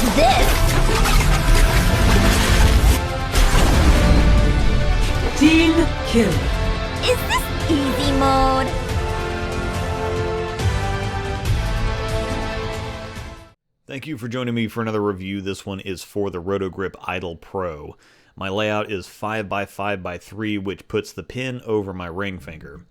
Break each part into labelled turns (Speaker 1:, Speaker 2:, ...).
Speaker 1: What's this?
Speaker 2: Team kill.
Speaker 1: Is this easy mode?
Speaker 3: Thank you for joining me for another review. This one is for the Roto Grip Idle Pro. My layout is 5x5x3, which puts the pin over my ring finger.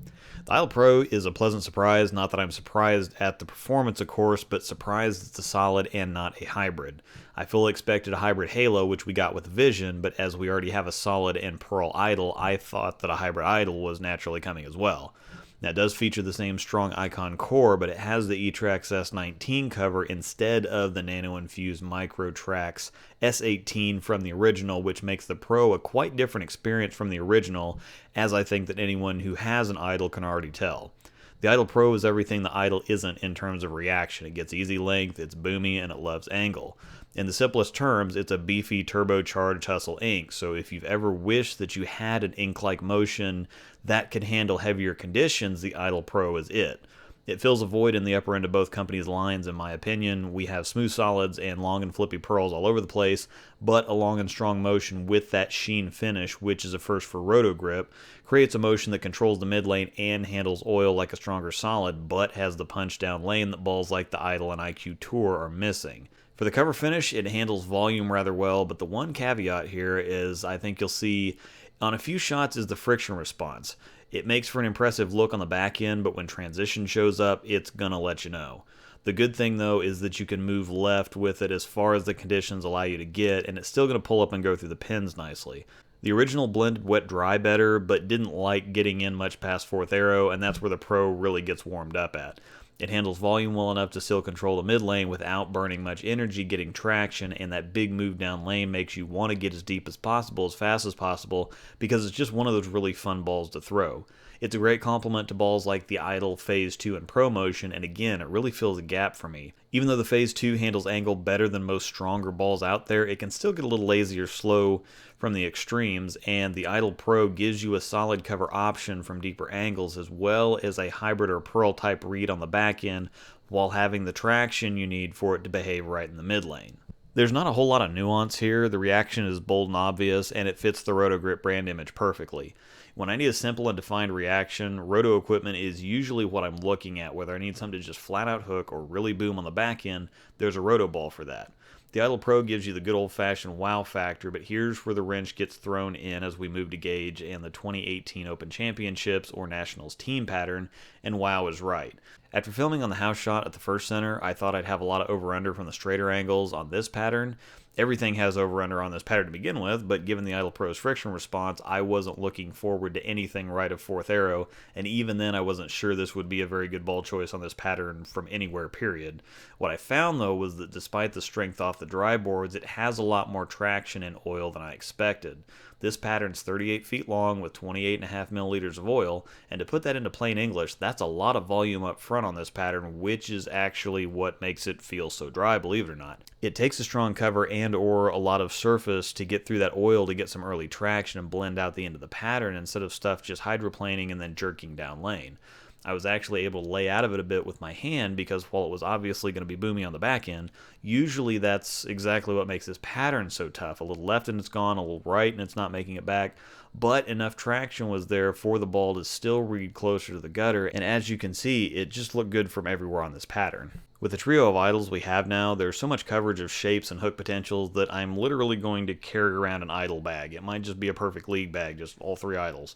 Speaker 3: The Idle Pro is a pleasant surprise, not that I'm surprised at the performance, of course, but surprised it's a solid and not a hybrid. I fully expected a hybrid Halo, which we got with Vision, but as we already have a solid and Pearl Idle, I thought that a hybrid Idle was naturally coming as well. Now, it does feature the same strong icon core, but it has the E-Trax S19 cover instead of the nano-infused Micro-Trax S18 from the original, which makes the Pro a quite different experience from the original, as I think that anyone who has an Idle can already tell. The Idle Pro is everything the Idle isn't in terms of reaction. It gets easy length, it's boomy, and it loves angle. In the simplest terms, it's a beefy turbocharged hustle ink, so if you've ever wished that you had an ink-like motion that could handle heavier conditions, the Idle Pro is it. It fills a void in the upper end of both companies' lines, in my opinion. We have smooth solids and long and flippy pearls all over the place, but a long and strong motion with that sheen finish, which is a first for Roto Grip, creates a motion that controls the mid lane and handles oil like a stronger solid, but has the punch down lane that balls like the Idle and IQ Tour are missing. For the cover finish, it handles volume rather well, but the one caveat here is I think you'll see on a few shots is the friction response. It makes for an impressive look on the back end, but when transition shows up, it's gonna let you know. The good thing though is that you can move left with it as far as the conditions allow you to get, and it's still gonna pull up and go through the pins nicely. The original blended wet-dry better, but didn't like getting in much past fourth arrow, and that's where the Pro really gets warmed up at. It handles volume well enough to still control the mid lane without burning much energy getting traction, and that big move down lane makes you want to get as deep as possible, as fast as possible, because it's just one of those really fun balls to throw. It's a great complement to balls like the Idle, Phase 2, and Pro Motion, and again, it really fills a gap for me. Even though the Phase 2 handles angle better than most stronger balls out there, it can still get a little lazy or slow from the extremes, and the Idle Pro gives you a solid cover option from deeper angles as well as a hybrid or Pearl type read on the back end while having the traction you need for it to behave right in the mid lane. There's not a whole lot of nuance here. The reaction is bold and obvious, and it fits the Roto Grip brand image perfectly. When I need a simple and defined reaction, Roto equipment is usually what I'm looking at. Whether I need something to just flat out hook or really boom on the back end, there's a Roto ball for that. The Idle Pro gives you the good old-fashioned wow factor, but here's where the wrench gets thrown in as we move to Gage and the 2018 Open Championships or Nationals team pattern, and wow is right. After filming on the house shot at the first center, I thought I'd have a lot of over-under from the straighter angles on this pattern. Everything has over-under on this pattern to begin with, but given the Idle Pro's friction response, I wasn't looking forward to anything right of fourth arrow, and even then I wasn't sure this would be a very good ball choice on this pattern from anywhere, period. What I found, though, was that despite the strength off the dry boards, it has a lot more traction and oil than I expected. This pattern's 38 feet long with 28.5 milliliters of oil, and to put that into plain English, that's a lot of volume up front on this pattern, which is actually what makes it feel so dry, believe it or not. It takes a strong cover and or a lot of surface to get through that oil to get some early traction and blend out the end of the pattern instead of stuff just hydroplaning and then jerking down lane. I was actually able to lay out of it a bit with my hand because while it was obviously going to be boomy on the back end, usually that's exactly what makes this pattern so tough. A little left and it's gone, a little right and it's not making it back, but enough traction was there for the ball to still read closer to the gutter, and as you can see, it just looked good from everywhere on this pattern. With the trio of Idles we have now, there's so much coverage of shapes and hook potentials that I'm literally going to carry around an Idle bag. It might just be a perfect league bag, just all three Idles.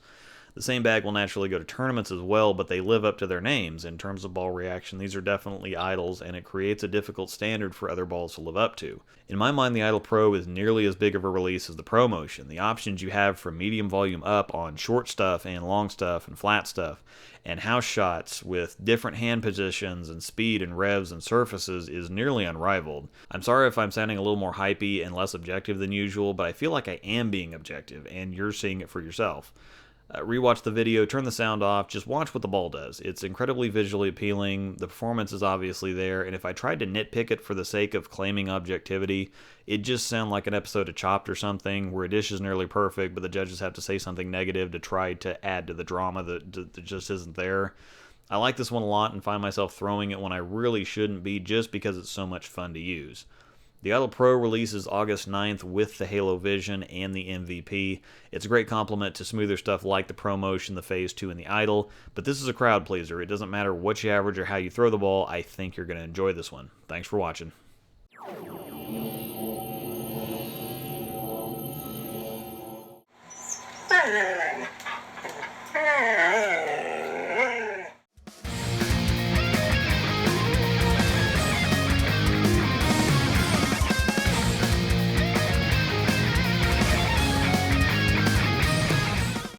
Speaker 3: The same bag will naturally go to tournaments as well, but they live up to their names. In terms of ball reaction, these are definitely Idles, and it creates a difficult standard for other balls to live up to. In my mind, the Idle Pro is nearly as big of a release as the Pro Motion. The options you have from medium volume up on short stuff and long stuff and flat stuff, and house shots with different hand positions and speed and revs and surfaces is nearly unrivaled. I'm sorry if I'm sounding a little more hypey and less objective than usual, but I feel like I am being objective, and you're seeing it for yourself. Rewatch the video, turn the sound off, just watch what the ball does. It's incredibly visually appealing, the performance is obviously there, and if I tried to nitpick it for the sake of claiming objectivity, it'd just sound like an episode of Chopped or something, where a dish is nearly perfect, but the judges have to say something negative to try to add to the drama that just isn't there. I like this one a lot and find myself throwing it when I really shouldn't be just because it's so much fun to use. The Idol Pro releases August 9th with the Halo Vision and the MVP. It's a great complement to smoother stuff like the Pro Motion, the Phase 2, and the Idol, but this is a crowd pleaser. It doesn't matter what you average or how you throw the ball. I think you're going to enjoy this one. Thanks for watching.